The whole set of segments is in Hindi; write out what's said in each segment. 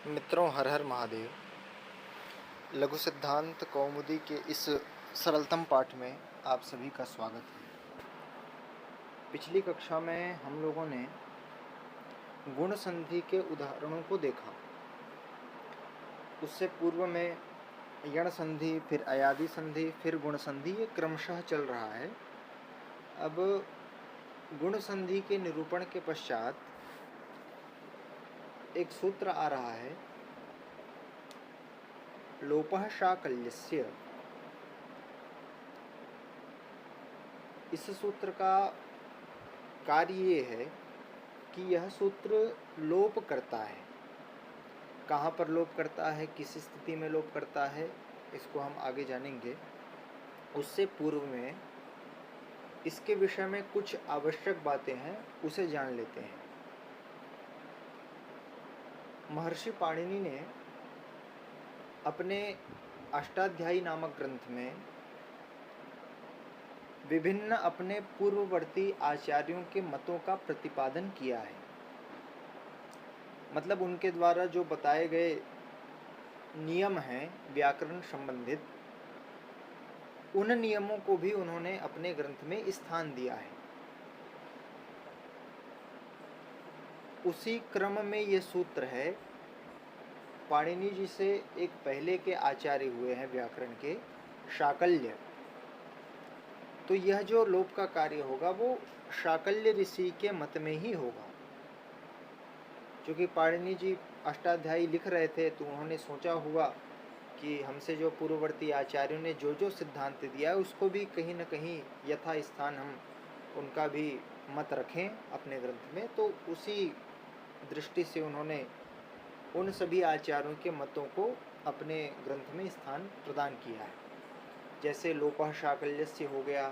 मित्रों, हर हर महादेव। लघु सिद्धांत कौमुदी के इस सरलतम पाठ में आप सभी का स्वागत है। पिछली कक्षा में हम लोगों ने गुण संधि के उदाहरणों को देखा। उससे पूर्व में यण संधि, फिर अयादि संधि, फिर गुण संधि, ये क्रमशः चल रहा है। अब गुण संधि के निरूपण के पश्चात एक सूत्र आ रहा है, लोपः शाकल्यस्य। इस सूत्र का कार्य ये है कि यह सूत्र लोप करता है। कहाँ पर लोप करता है, किस स्थिति में लोप करता है, इसको हम आगे जानेंगे। उससे पूर्व में इसके विषय में कुछ आवश्यक बातें हैं, उसे जान लेते हैं। महर्षि पाणिनि ने अपने अष्टाध्यायी नामक ग्रंथ में विभिन्न अपने पूर्ववर्ती आचार्यों के मतों का प्रतिपादन किया है। मतलब उनके द्वारा जो बताए गए नियम हैं व्याकरण संबंधित, उन नियमों को भी उन्होंने अपने ग्रंथ में स्थान दिया है। उसी क्रम में ये सूत्र है। पाणिनि जी से एक पहले के आचार्य हुए हैं व्याकरण के, शाकल्य। तो यह जो लोप का कार्य होगा वो शाकल्य ऋषि के मत में ही होगा। क्योंकि पाणिनि जी अष्टाध्यायी लिख रहे थे तो उन्होंने सोचा हुआ कि हमसे जो पूर्ववर्ती आचार्यों ने जो जो सिद्धांत दिया है उसको भी कहीं न कहीं यथा स्थान हम उनका भी मत रखें अपने ग्रंथ में। तो उसी दृष्टि से उन्होंने उन सभी आचार्यों के मतों को अपने ग्रंथ में स्थान प्रदान किया है। जैसे लोपः शाकल्यस्य हो गया,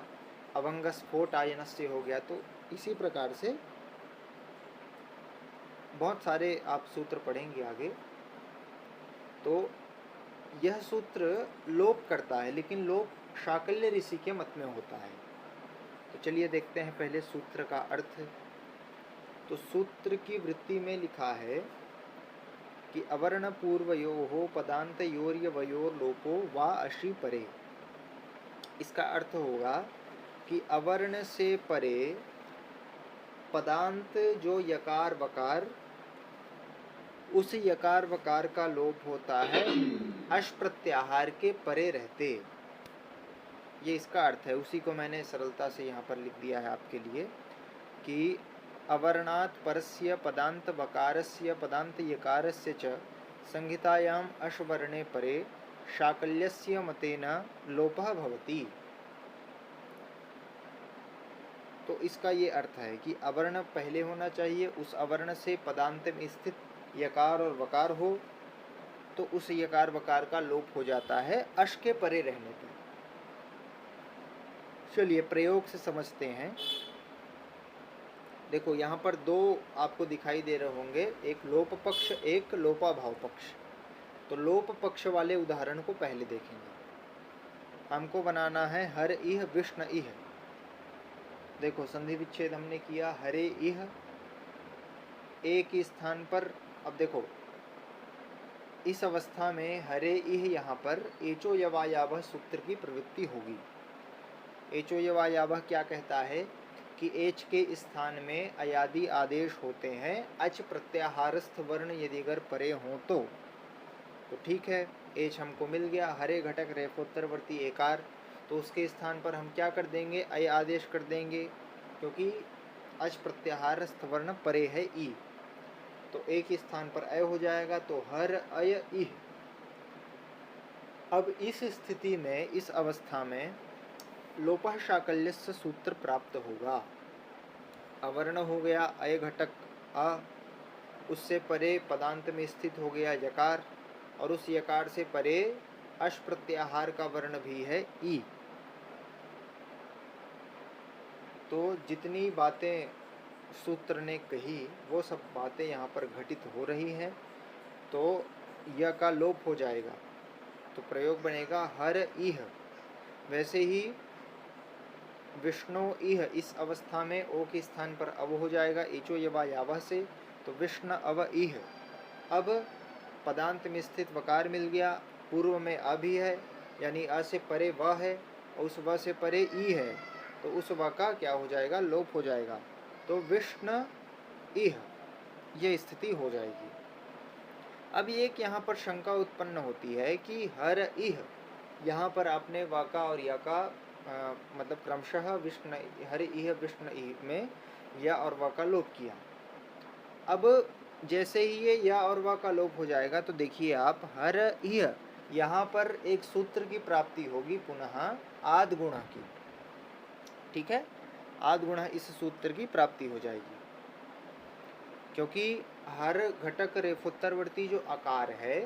अभंगस्फोट आयनस्य हो गया। तो इसी प्रकार से बहुत सारे आप सूत्र पढ़ेंगे आगे। तो यह सूत्र लोप करता है, लेकिन लोप शाकल्य ऋषि के मत में होता है। तो चलिए देखते हैं पहले सूत्र का अर्थ। तो सूत्र की वृत्ति में लिखा है कि अवर्ण पूर्वयोः पदान्तयोर्यवयोर् लोपो वा अशि परे। इसका अर्थ होगा कि अवर्ण से परे पदांत जो यकार वकार, उस यकार वकार का लोप होता है अश प्रत्याहार के परे रहते। ये इसका अर्थ है। उसी को मैंने सरलता से यहाँ पर लिख दिया है आपके लिए कि अवर्णात् परस्य पदांत वकारस्य पदांत यकारस्य च संहितायाम अश्वर्णे परे शाकल्यस्य मतेन लोपः भवति। तो इसका ये अर्थ है कि अवर्ण पहले होना चाहिए, उस अवर्ण से पदांत में स्थित यकार और वकार हो तो उस यकार वकार का लोप हो जाता है अश के परे रहने पर। चलिए प्रयोग से समझते हैं। देखो यहाँ पर दो आपको दिखाई दे रहे होंगे, एक लोप पक्ष, एक लोपाभाव पक्ष। तो लोप पक्ष वाले उदाहरण को पहले देखेंगे। हमको बनाना है हर इह विष्ण इह। देखो संधि विच्छेद हमने किया, हरे इह एक ही स्थान पर। अब देखो इस अवस्था में हरे इह यहाँ पर एचो यवायावह सूत्र की प्रवृत्ति होगी। एचो यवायावह क्या कहता है कि एच के स्थान में अयादि आदेश होते हैं, अच प्रत्याहारस्थ वर्ण यदि अगर परे हों तो ठीक है। एच हमको मिल गया, हरे घटक रेफोत्तरवर्ती एकार। तो उसके स्थान पर हम क्या कर देंगे, अय आदेश कर देंगे, क्योंकि अच प्रत्याहारस्थ वर्ण परे है ई। तो एक ही स्थान पर अय हो जाएगा, तो हर अय इह। अब इस स्थिति में, इस अवस्था में लोपः शाकल्यस्य सूत्र प्राप्त होगा। अवर्ण हो गया अय घटक अ, उससे परे पदांत में स्थित हो गया यकार, और उस यकार से परे अश प्रत्याहार का वर्ण भी है ई। तो जितनी बातें सूत्र ने कही वो सब बातें यहाँ पर घटित हो रही हैं। तो यह का लोप हो जाएगा, तो प्रयोग बनेगा हर इह। वैसे ही विष्णु इह, इस अवस्था में ओ के स्थान पर अव हो जाएगा एचो यवा यावह से, तो विष्णु अव इह। अब पदांत में स्थित वकार मिल गया, पूर्व में अ भी है, यानी अ से परे व है, और उस व से परे ई है, तो उस व का क्या हो जाएगा, लोप हो जाएगा। तो विष्णु इह, ये स्थिति हो जाएगी। अब एक यहाँ पर शंका उत्पन्न होती है कि हर इह, यहाँ पर आपने वाका और या का मतलब क्रमशः विष्णु हर इह विष्णु इह में या और वा का लोप किया। अब जैसे ही ये या और वा का लोप हो जाएगा तो देखिए आप हर इह, यहाँ पर एक सूत्र की प्राप्ति होगी पुनः आद गुणा की। ठीक है, आद गुणा इस सूत्र की प्राप्ति हो जाएगी, क्योंकि हर घटक रेफोत्तरवर्ती जो आकार है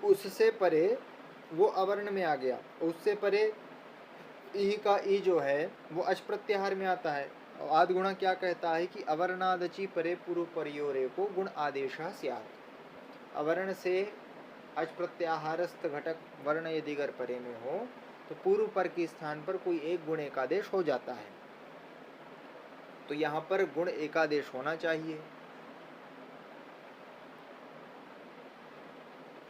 उससे परे वो अवर्ण में आ गया, उससे परे ई का ई जो है वो अच प्रत्याहार में आता है। और आद गुणा क्या कहता है कि अवर्णादचि परे पूर्व परियोरे को गुण आदेशः स्यात्। अवर्ण से अच प्रत्याहारस्थ घटक वर्ण यदि अगर परे में हो तो पूर्व पर के स्थान पर कोई एक गुण एकादेश हो जाता है। तो यहाँ पर गुण एकादेश होना चाहिए,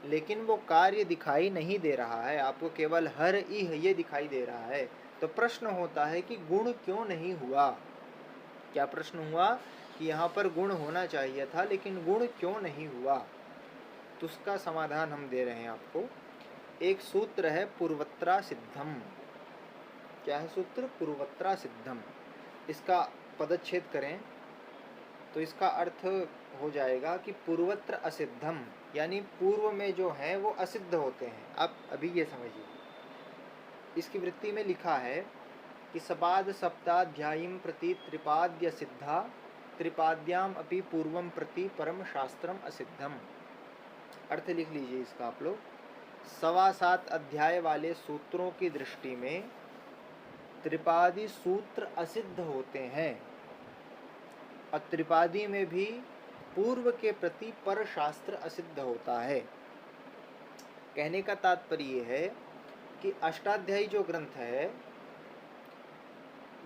लेकिन वो कार्य दिखाई नहीं दे रहा है, आपको केवल हर इह ये दिखाई दे रहा है। तो प्रश्न होता है कि गुण क्यों नहीं हुआ। क्या प्रश्न हुआ कि यहाँ पर गुण होना चाहिए था लेकिन गुण क्यों नहीं हुआ। तो उसका समाधान हम दे रहे हैं आपको। एक सूत्र है पूर्वत्रा सिद्धम। क्या है सूत्र? पूर्वत्रा सिद्धम। इसका पदच्छेद करें तो इसका अर्थ हो जाएगा कि पूर्वत्र असिद्धम, यानी पूर्व में जो है वो असिद्ध होते हैं। आप अभी ये समझिए, इसकी वृत्ति में लिखा है कि सपाद सप्ताध्यायीं प्रति त्रिपाद्य सिद्धा त्रिपाद्याम अपि पूर्वम प्रति परम शास्त्रम असिद्धम। अर्थ लिख लीजिए इसका आप लोग। 7.25 अध्याय वाले सूत्रों की दृष्टि में त्रिपादी सूत्र असिद्ध होते हैं, और त्रिपादी में भी पूर्व के प्रति पर शास्त्र असिद्ध होता है। कहने का तात्पर्य है कि अष्टाध्यायी जो ग्रंथ है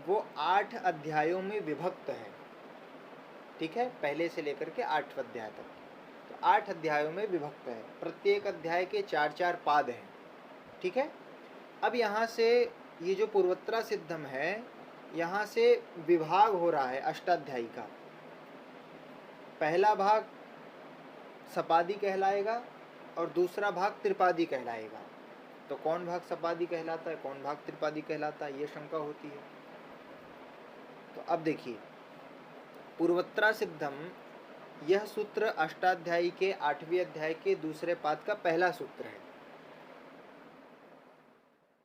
वो 8 अध्यायों में विभक्त है। ठीक है, पहले से लेकर के 8 अध्याय तक, तो 8 अध्यायों में विभक्त है। प्रत्येक अध्याय के 4-4 पाद हैं। ठीक है, अब यहाँ से ये जो पूर्वत्रा सिद्धम है, यहाँ से विभाग हो रहा है अष्टाध्यायी का। पहला भाग सपादी कहलाएगा और दूसरा भाग त्रिपादी कहलाएगा। तो कौन भाग सपादी कहलाता है, कौन भाग त्रिपादी कहलाता है, ये शंका होती है। तो अब देखिए, पूर्वत्रा सिद्धम, यह सूत्र अष्टाध्यायी के 8वें अध्याय के दूसरे पाद का पहला सूत्र है।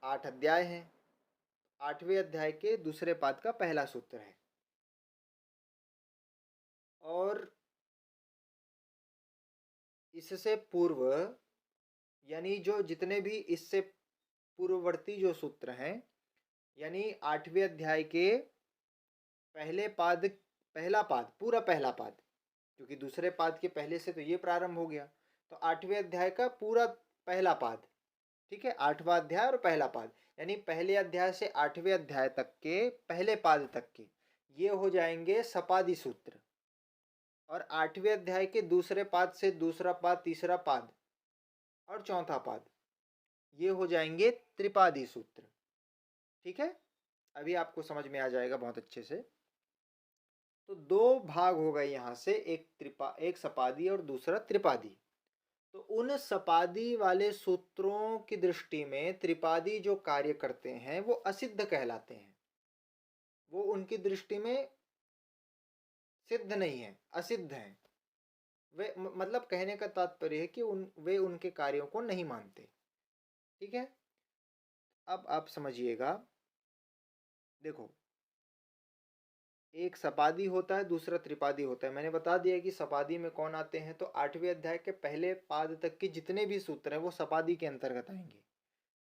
8 अध्याय हैं, 8वें अध्याय के दूसरे पाद का पहला सूत्र है। और इससे पूर्व, यानी जो जितने भी इससे पूर्ववर्ती जो सूत्र हैं, यानी 8वें अध्याय के पहले पाद, पहला पाद, पूरा पहला पाद, क्योंकि दूसरे पाद के पहले से तो ये प्रारंभ हो गया, तो 8वें अध्याय का पूरा पहला पाद। ठीक है, 8वां अध्याय और पहला पाद, यानी पहले अध्याय से 8वें अध्याय तक के पहले पाद तक के ये हो जाएंगे सपादी सूत्र। और 8वें अध्याय के दूसरे पाद से दूसरा पाद, तीसरा पाद और चौथा पाद, ये हो जाएंगे त्रिपादी सूत्र। ठीक है, अभी आपको समझ में आ जाएगा बहुत अच्छे से। तो 2 भाग हो गए यहाँ से, एक सपादी और दूसरा त्रिपादी। तो उन सपादी वाले सूत्रों की दृष्टि में त्रिपादी जो कार्य करते हैं वो असिद्ध कहलाते हैं। वो उनकी दृष्टि में सिद्ध नहीं है, असिद्ध हैं। वे मतलब कहने का तात्पर्य है कि वे उनके कार्यों को नहीं मानते। ठीक है, अब आप समझिएगा। देखो, एक सपादी होता है, दूसरा त्रिपादी होता है। मैंने बता दिया कि सपादी में कौन आते हैं, तो 8वें अध्याय के पहले पाद तक के जितने भी सूत्र हैं वो सपादी के अंतर्गत आएंगे,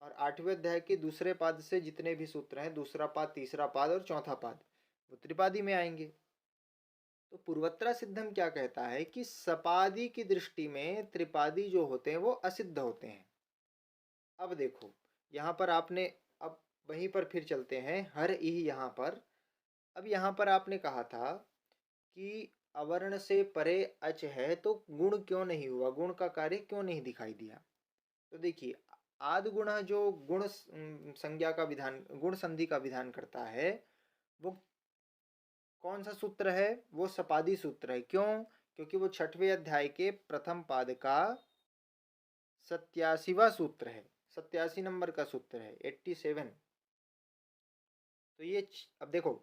और 8वें अध्याय के दूसरे पाद से जितने भी सूत्र हैं, दूसरा पाद, तीसरा पाद और चौथा पाद, वो त्रिपादी में आएंगे। तो पूर्वत्रा सिद्धम क्या कहता है कि सपादी की दृष्टि में त्रिपादी जो होते हैं वो असिद्ध होते हैं। अब देखो, यहाँ पर आपने, अब वहीं पर फिर चलते हैं हर ई यहाँ पर। अब यहाँ पर आपने कहा था कि अवर्ण से परे अच है तो गुण क्यों नहीं हुआ, गुण का कार्य क्यों नहीं दिखाई दिया। तो देखिए आद गुण जो गुण संज्ञा का विधान, गुण संधि का विधान करता है, वो कौन सा सूत्र है, वो सपादी सूत्र है। क्यों, क्योंकि वो 6वें अध्याय के प्रथम पाद का 87वां सूत्र है, 87 नंबर का सूत्र है, 87। तो ये अब देखो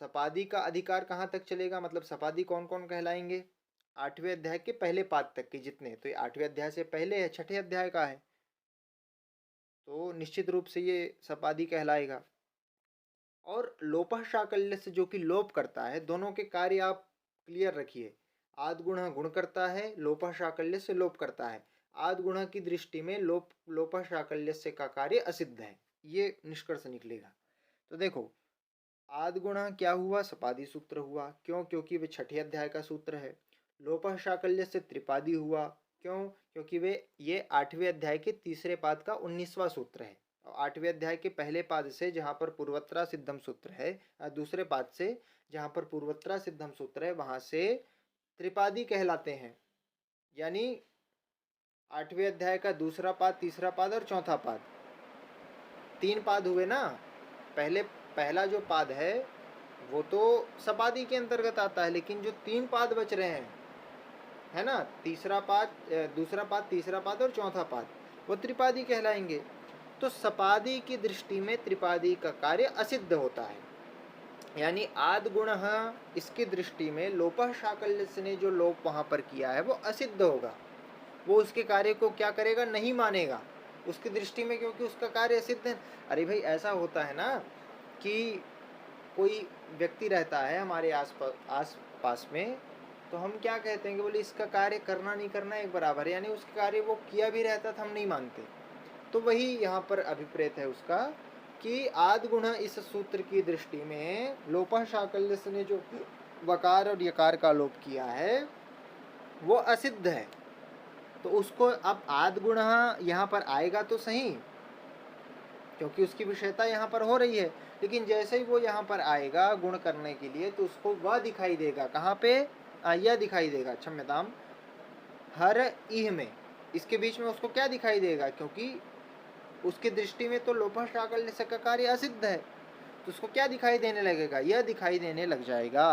सपादी का अधिकार कहाँ तक चलेगा, मतलब सपादी कौन कौन कहलाएंगे, 8वें अध्याय के पहले पाद तक के जितने, तो ये 8वें अध्याय से पहले है, 6ठे अध्याय का है, तो निश्चित रूप से ये सपादी कहलाएगा। और लोपः शाकल्य से जो कि लोप करता है, दोनों के कार्य आप क्लियर रखिए। आद गुण गुण करता है, लोपः शाकल्य से लोप करता है। आद गुण की दृष्टि में लोपः शाकल्य से का कार्य असिद्ध है, ये निष्कर्ष निकलेगा। तो देखो आद गुण क्या हुआ, सपादी सूत्र हुआ। क्यों, क्योंकि वे 6ठे अध्याय का सूत्र है। लोपः शाकल्य से त्रिपादी हुआ। क्यों, क्योंकि वे ये 8वें अध्याय के तीसरे पाद का 19वां सूत्र है। 8वें अध्याय के पहले पाद से जहाँ पर पूर्वत्रा सिद्धम सूत्र है, दूसरे पाद से जहाँ पर पूर्वत्रा सिद्धम सूत्र है, वहाँ से त्रिपादी कहलाते हैं। यानी 8वें अध्याय का दूसरा पाद, तीसरा पाद और चौथा पाद, 3 पाद हुए ना। पहला जो पाद है वो तो सपादी के अंतर्गत आता है, लेकिन जो 3 पाद बच रहे हैं, है ना, तीसरा पाद, दूसरा पाद, तीसरा पाद और चौथा पाद, वो त्रिपादी कहलाएंगे। तो सपादी की दृष्टि में त्रिपादी का कार्य असिद्ध होता है, यानी आद गुण इसकी दृष्टि में लोपः शाकल्य ने जो लोप वहां पर किया है वो असिद्ध होगा। वो उसके कार्य को क्या करेगा, नहीं मानेगा उसकी दृष्टि में, क्योंकि उसका कार्य असिद्ध है। अरे भाई ऐसा होता है ना कि कोई व्यक्ति रहता है हमारे आस पास में, तो हम क्या कहते हैं कि बोले इसका कार्य करना नहीं करना एक बराबर है, यानी उसका कार्य वो किया भी रहता था हम नहीं मानते। तो वही यहाँ पर अभिप्रेत है उसका कि आद गुण इस सूत्र की दृष्टि में लोपः शाकल्य ने जो वकार और यकार का लोप किया है वो असिद्ध है। तो उसको अब आद गुण यहाँ पर आएगा तो सही, क्योंकि उसकी विषयता यहाँ पर हो रही है, लेकिन जैसे ही वो यहाँ पर आएगा गुण करने के लिए तो उसको वह दिखाई देगा, कहाँ पे, यह दिखाई देगा, क्षम्यताम, हर इह में, इसके बीच में उसको क्या दिखाई देगा, क्योंकि उसकी दृष्टि में तो लोपः शाकल्य से का कार्य असिद्ध है, तो उसको क्या दिखाई देने लगेगा, यह दिखाई देने लग जाएगा।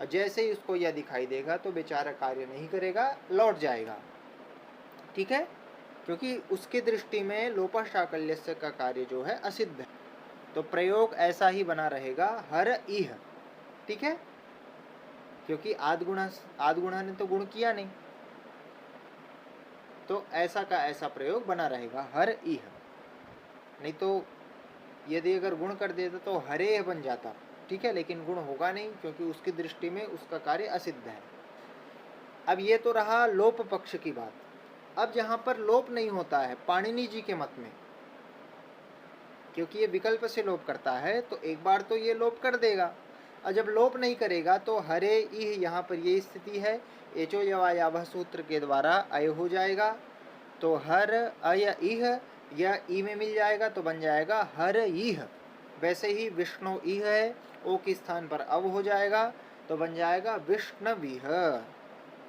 और जैसे ही उसको यह दिखाई देगा तो बेचारा कार्य नहीं करेगा, लौट जाएगा, ठीक है, क्योंकि उसकी दृष्टि में लोपः शाकल्य से का कार्य जो है असिद्ध है। तो प्रयोग ऐसा ही बना रहेगा हर इह, ठीक है, क्योंकि आद गुणा ने तो गुण किया नहीं, तो ऐसा का ऐसा प्रयोग बना रहेगा हर इह। नहीं तो यदि अगर गुण कर देता तो हरे बन जाता, ठीक है, लेकिन गुण होगा नहीं क्योंकि उसकी दृष्टि में उसका कार्य असिद्ध है। अब ये तो रहा लोप पक्ष की बात। अब जहां पर लोप नहीं होता है पाणिनि जी के मत में, क्योंकि ये विकल्प से लोप करता है तो एक बार तो ये लोप कर देगा, और जब लोप नहीं करेगा तो हरे इह, यहाँ पर ये स्थिति है, एचो यवायावह सूत्र के द्वारा अय हो जाएगा, तो हर अय इह, यह ई में मिल जाएगा तो बन जाएगा हर इह। वैसे ही विष्णु इह है, ओ के स्थान पर अव हो जाएगा तो बन जाएगा विष्णविह,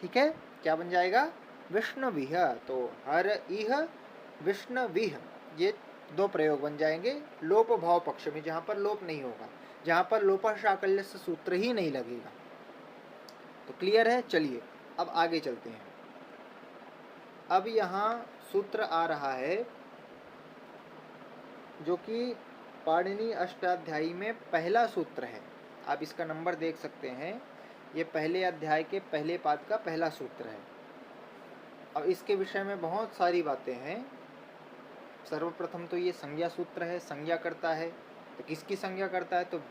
ठीक है, क्या बन जाएगा, विष्णविह। तो हर इह विष्णविह, ये 2 प्रयोग बन जाएंगे लोप भाव पक्ष में, जहां पर लोप नहीं होगा, जहां पर लोपः शाकल्य से सूत्र ही नहीं लगेगा। तो क्लियर है, चलिए अब आगे चलते हैं। अब यहाँ सूत्र आ रहा है जो कि पाणिनि अष्टाध्यायी में पहला सूत्र है, आप इसका नंबर देख सकते हैं, ये पहले अध्याय के पहले पाद का पहला सूत्र है। अब इसके विषय में बहुत सारी बातें हैं। सर्वप्रथम तो ये संज्ञा सूत्र है, संज्ञा करता है, तो किसकी संज्ञा करता है, तो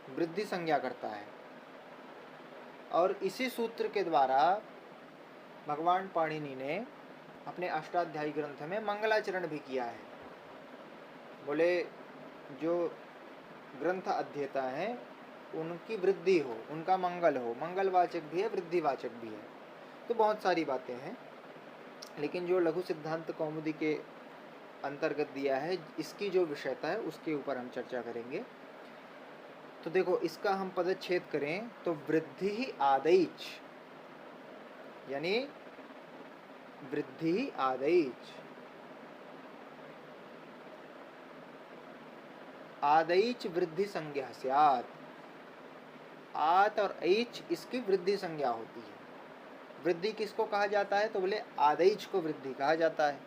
वृद्धि संज्ञा करता है। और इसी सूत्र के द्वारा भगवान पाणिनि ने अपने अष्टाध्यायी ग्रंथ में मंगलाचरण भी किया है। बोले जो ग्रंथ अध्येता हैं उनकी वृद्धि हो, उनका मंगल हो, मंगलवाचक भी है वृद्धिवाचक भी है। तो बहुत सारी बातें हैं, लेकिन जो लघु सिद्धांत कौमुदी के अंतर्गत दिया है, इसकी जो विषयता है उसके ऊपर हम चर्चा करेंगे। तो देखो इसका हम पदच्छेद करें तो वृद्धि ही आदैच, यानी वृद्धि ही आदैच, आदैच वृद्धि संज्ञा स्यात्। आत और ऐच इसकी वृद्धि संज्ञा होती है। वृद्धि किसको कहा जाता है? तो बोले आदैच को वृद्धि कहा जाता है।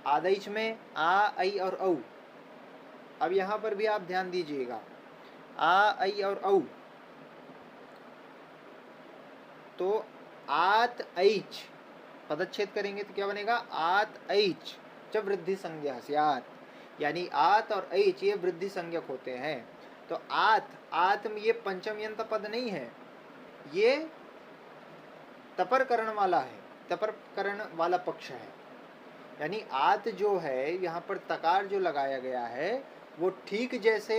आदैच में आ, ऐ और औ। अब यहां पर भी आप ध्यान दीजिएगा, आ, ऐ और औ, तो आत ऐच पदच्छेद करेंगे तो क्या बनेगा? आत ऐच जब वृद्धि संज्ञा स्यात्, यानी आत और ऐच ये वृद्धि संज्ञक होते हैं। तो आत, आत में ये पंचम यंत पद नहीं है, ये तपरकरण वाला है, तपरकरण वाला पक्ष है। यानी आत जो है यहाँ पर तकार जो लगाया गया है वो ठीक जैसे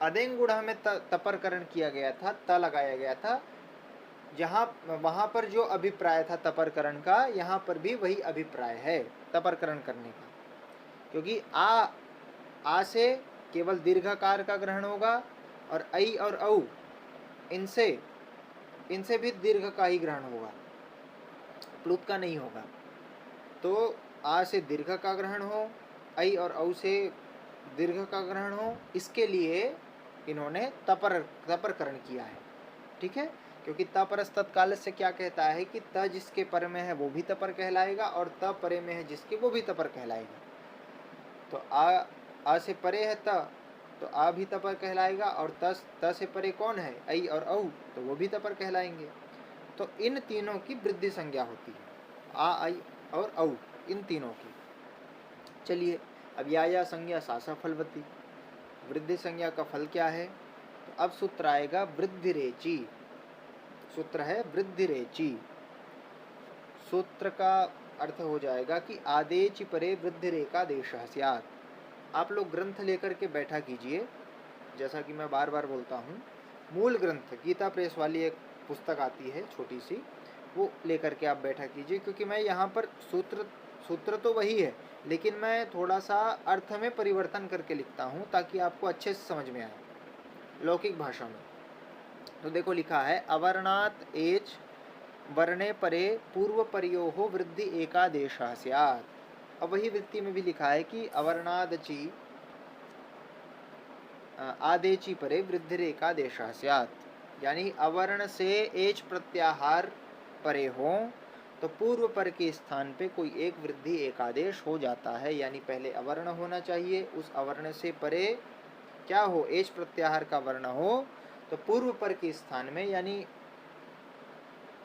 अदेंगुढ़ा में तपरकरण किया गया था, त लगाया गया था, जहाँ वहां पर जो अभिप्राय था तपरकरण का, यहाँ पर भी वही अभिप्राय है तपरकरण करने का। क्योंकि आ से केवल दीर्घकार का ग्रहण होगा और ऐ और औ इनसे भी दीर्घ का ही ग्रहण होगा, प्लुत का नहीं होगा। तो आ से दीर्घ का ग्रहण हो, ऐ और औ से दीर्घ का ग्रहण हो, इसके लिए इन्होंने तपरकरण किया है। ठीक है, क्योंकि तपरस तत्काल से क्या कहता है कि त जिसके पर में है वो भी तपर कहलाएगा और त परे में है जिसके वो भी तपर कहलाएगा। तो आ से परे है त, तो आ भी तपर कहलाएगा, और त से परे कौन है? ऐ और औ, तो वो भी तपर कहलाएंगे। तो इन तीनों की वृद्धि संज्ञा होती है, आ, ऐ और औ, इन तीनों की। चलिए अब या संज्ञा सासा फलवती, वृद्धि संज्ञा का फल क्या है? तो अब सूत्र आएगा वृद्धिरेचि। सूत्र है वृद्धिरेचि। सूत्र का अर्थ हो जाएगा कि आदेच परे वृद्धिरेका देशः स्यात्। आप लोग ग्रंथ लेकर के बैठा कीजिए, जैसा कि मैं बार बार बोलता हूँ, मूल ग्रंथ गीता प्रेस वाली एक पुस्तक आती है छोटी सी, वो लेकर के आप बैठा कीजिए। क्योंकि मैं यहाँ पर सूत्र तो वही है, लेकिन मैं थोड़ा सा अर्थ में परिवर्तन करके लिखता हूँ ताकि आपको अच्छे से समझ में आए लौकिक भाषा में। तो देखो लिखा है अवर्णात एच वर्णे परे पूर्व परियोहो वृद्धि एकादेशः स्यात्। अब वही वृत्ति में भी लिखा है कि अवर्णादचि आदेची परे वृद्धि एकादेशः स्यात्, यानी अवर्ण से एच प्रत्याहार परे हो तो पूर्व पर के स्थान पे कोई एक वृद्धि एकादेश हो जाता है। यानी पहले अवर्ण होना चाहिए, उस अवर्ण से परे क्या हो? एच प्रत्याहार का वर्ण हो, तो पूर्व पर के स्थान में, यानी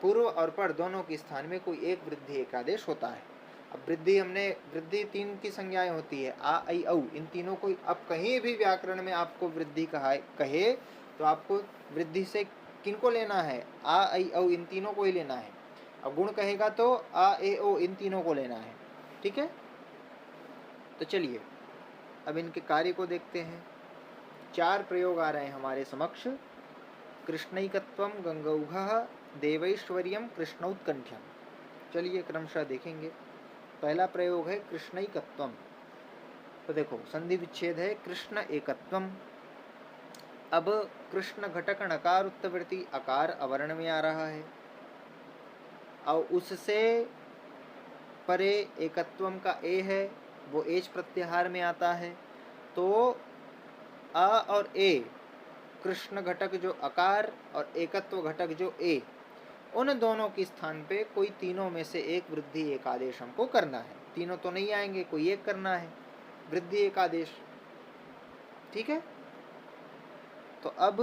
पूर्व और पर दोनों के स्थान में कोई एक वृद्धि एकादेश होता है। अब वृद्धि तीन की संज्ञाएं होती है, आ, ऐ, औ, इन तीनों को अब कहीं भी व्याकरण में आपको वृद्धि कहे तो आपको वृद्धि से किनको लेना है? आ, ऐ, औ, इन तीनों को ही लेना है। अब गुण कहेगा तो आ, ए, ओ, इन तीनों को लेना है। ठीक है, तो चलिए अब इनके कार्य को देखते हैं। 4 प्रयोग आ रहे हैं हमारे समक्ष। कृष्णैकत्वम गंगौघः देवैश्वर्यम कृष्णौत्कंठ्यम। चलिए क्रमशः देखेंगे। पहला प्रयोग है कृष्णैकत्वम। तो देखो संधि विच्छेद है कृष्ण एकत्वम। अब कृष्ण घटक नकार उत्तवृत्ति अकार अवर्ण में आ रहा है, और उससे परे एकत्वम का ए है, वो एच प्रत्याहार में आता है। तो अ और ए, कृष्ण घटक जो अकार और एकत्व घटक जो ए, उन दोनों के स्थान पे कोई तीनों में से एक वृद्धि एकादेश हमको करना है। तीनों तो नहीं आएंगे, कोई एक करना है वृद्धि एकादेश। ठीक है, तो अब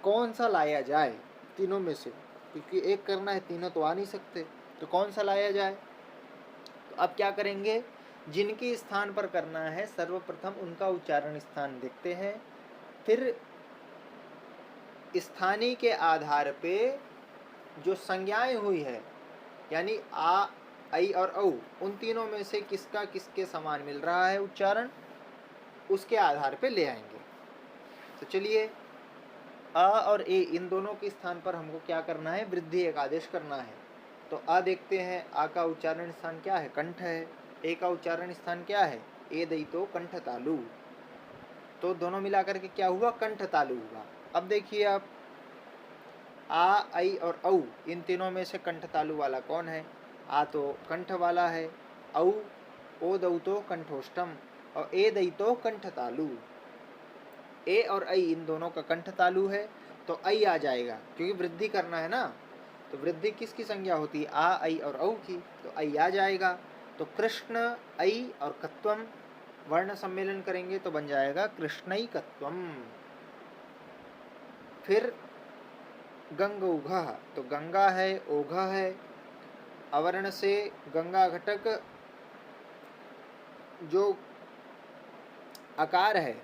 कौन सा लाया जाए तीनों में से? क्योंकि एक करना है, तीनों तो आ नहीं सकते, तो कौन सा लाया जाए? तो अब क्या करेंगे? जिनके स्थान पर करना है सर्वप्रथम उनका उच्चारण स्थान देखते हैं, फिर स्थानीय के आधार पे जो संज्ञाएं हुई है, यानी आ, ऐ और औ, उन तीनों में से किसका किसके समान मिल रहा है उच्चारण, उसके आधार पे ले आएंगे। तो चलिए अ और ए, इन दोनों के स्थान पर हमको क्या करना है? वृद्धि एकादेश करना है। तो आ देखते हैं, आ का उच्चारण स्थान क्या है? कंठ है। ए का उच्चारण स्थान क्या है? ए दई तो कंठ तालु। तो दोनों मिलाकर के क्या हुआ, कंठ तालु हुआ। अब देखिए आप, आ, आई और औ, इन तीनों में से कंठ तालु वाला कौन है? आ तो कंठ वाला है, औ ओ दऊ तो कंठोष्टम, और ए दई तो कंठ तालु। ए और ऐ इन दोनों का कंठ तालु है, तो ऐ आ जाएगा, क्योंकि वृद्धि करना है ना। तो वृद्धि किसकी संज्ञा होती है? आ, ऐ और औ की, तो ऐ आ जाएगा। तो कृष्ण, ऐ और कत्वम वर्ण सम्मेलन करेंगे तो बन जाएगा कृष्णैकत्वम। फिर गंगौघ, तो गंगा है, ओघ है, अवर्ण से गंगा घटक जो अकार है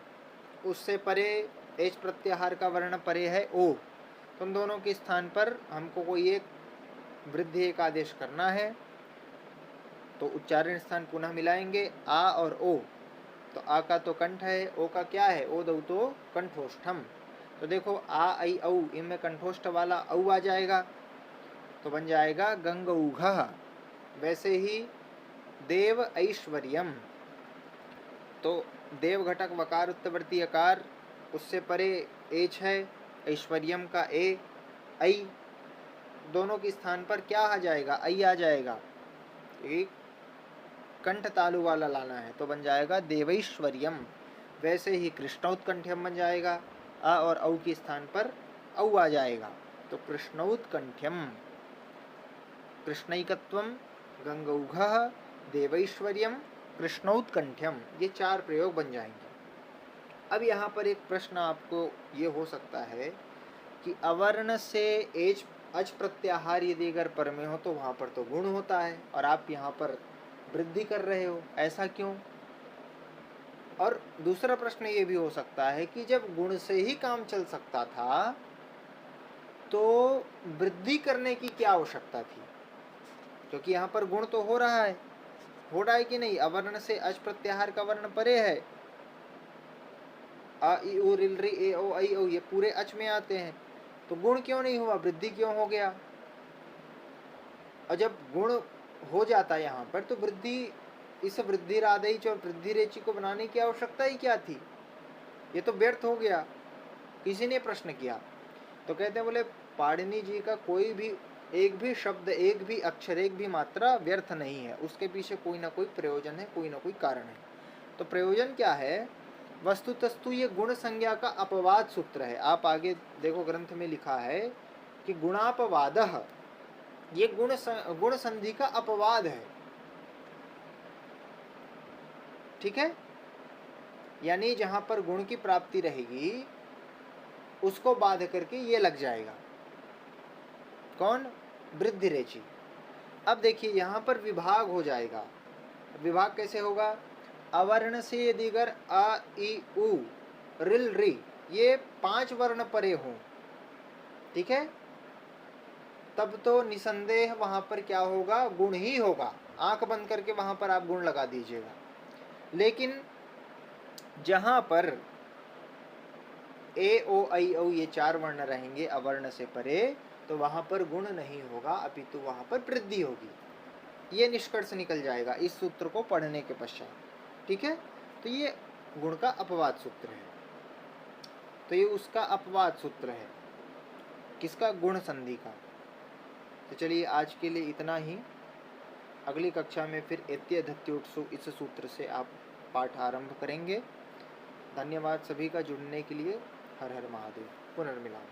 उससे परे एच प्रत्याहार का वर्ण परे है ओ, तो उन दोनों के स्थान पर हमको कोई एक वृद्धि एक आदेश करना है। तो उच्चारण स्थान पुनः मिलाएंगे, आ और ओ। तो आ का तो कंठ है, ओ का क्या है? ओ दऊ तो कंठोष्ठम। तो देखो आ, ऐ, औ, इनमें कंठोष्ठ वाला औ आ जाएगा, तो बन जाएगा गंगौघ। वैसे ही देव ऐश्वर्यम, तो देव घटक वकार उत्तवर्ती अकार, उससे परे एच है, ऐश्वर्यम का ए, ऐ, दोनों के स्थान पर क्या आ जाएगा? ऐ आ जाएगा। एक कंठ तालु वाला लाना है तो बन जाएगा देवैश्वर्यम। वैसे ही कृष्णोत्कंठ्यम बन जाएगा, आ और औ के स्थान पर औ आ जाएगा, तो कृष्णोत्कंठ्यम। कृष्णैकत्वम, गंगौघ, देवैश्वर्यम, कृष्णोत्कंठ्यम, ये 4 प्रयोग बन जाएंगे। अब यहाँ पर एक प्रश्न आपको ये हो सकता है कि अवर्ण से एच अच प्रत्याहार यदि अगर पर में हो तो वहाँ पर तो गुण होता है, और आप यहाँ पर वृद्धि कर रहे हो, ऐसा क्यों? और दूसरा प्रश्न ये भी हो सकता है कि जब गुण से ही काम चल सकता था तो वृद्धि करने की क्या आवश्यकता थी? क्योंकि यहाँ पर गुण तो हो रहा है कि नहीं? अवर्ण से अच प्रत्याहार का वर्ण परे है, आ, ई, उ, रिल, री, ए, ओ, ऐ, औ, ये पूरे अच में आते हैं, तो गुण क्यों नहीं हुआ? वृद्धि क्यों हो गया? और जब गुण हो जाता है यहाँ पर, तो वृद्धि, इस वृद्धि राधेच और वृद्धि रेची को बनाने की आवश्यकता ही क्या थी? ये तो व्यर्थ हो गया। किसी ने प्रश्न किया तो कहते हैं, बोले पाणिनि जी का कोई भी एक भी शब्द, एक भी अक्षर, एक भी मात्रा व्यर्थ नहीं है, उसके पीछे कोई ना कोई प्रयोजन है, कोई ना कोई कारण है। तो प्रयोजन क्या है? वस्तुतस्तु ये गुण संज्ञा का अपवाद सूत्र है। आप आगे देखो, ग्रंथ में लिखा है कि गुणापवादः, ये गुण संधि का अपवाद है। ठीक है, यानी जहां पर गुण की प्राप्ति रहेगी उसको बाध करके ये लग जाएगा। कौन? वृद्धि रेची। अब देखिए यहां पर विभाग हो जाएगा। विभाग कैसे होगा? अवर्ण से यदि अगर अ, ई, उ, रिल, री, ये 5 वर्ण परे हों, ठीक है, तब तो निसंदेह वहां पर क्या होगा? गुण ही होगा। आंख बंद करके वहां पर आप गुण लगा दीजिएगा। लेकिन जहां पर ए, ओ, ऐ, औ ये 4 वर्ण रहेंगे अवर्ण से परे, तो वहां पर गुण नहीं होगा, अपितु वहां पर वृद्धि होगी। ये निष्कर्ष निकल जाएगा इस सूत्र को पढ़ने के पश्चात। ठीक है, तो ये गुण का अपवाद सूत्र है। तो ये उसका अपवाद सूत्र है, किसका? गुण संधि का। तो चलिए आज के लिए इतना ही। अगली कक्षा में फिर एत्यधत्योत्सु इस सूत्र से आप पाठ आरंभ करेंगे। धन्यवाद सभी का जुड़ने के लिए। हर हर महादेव। पुनर्मिलान।